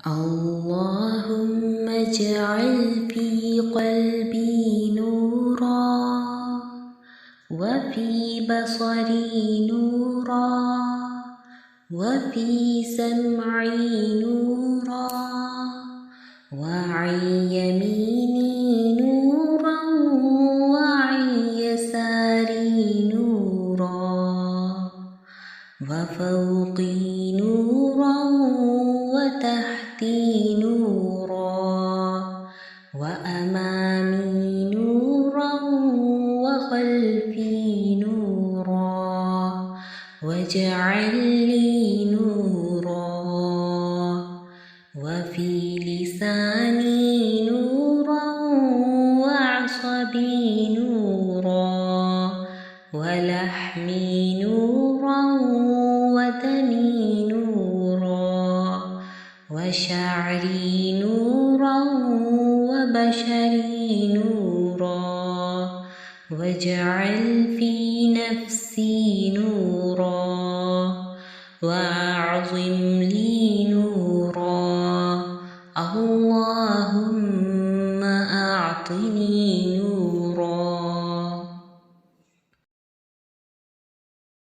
اللهم اجعل في قلبي نورا وفي بصري نورا وفي سمعي نورا وعن يميني نورا وعن يساري نورا وفوقي نورا وتحتي نورا وأمامي نورا وخلفي نورا واجعل لي نورا وفي لساني نورا وعصبي نورا ولحمي نورا ودمي نورا وشعري نورا وبشري نورا واجعل في نفسي نورا وأعظم لي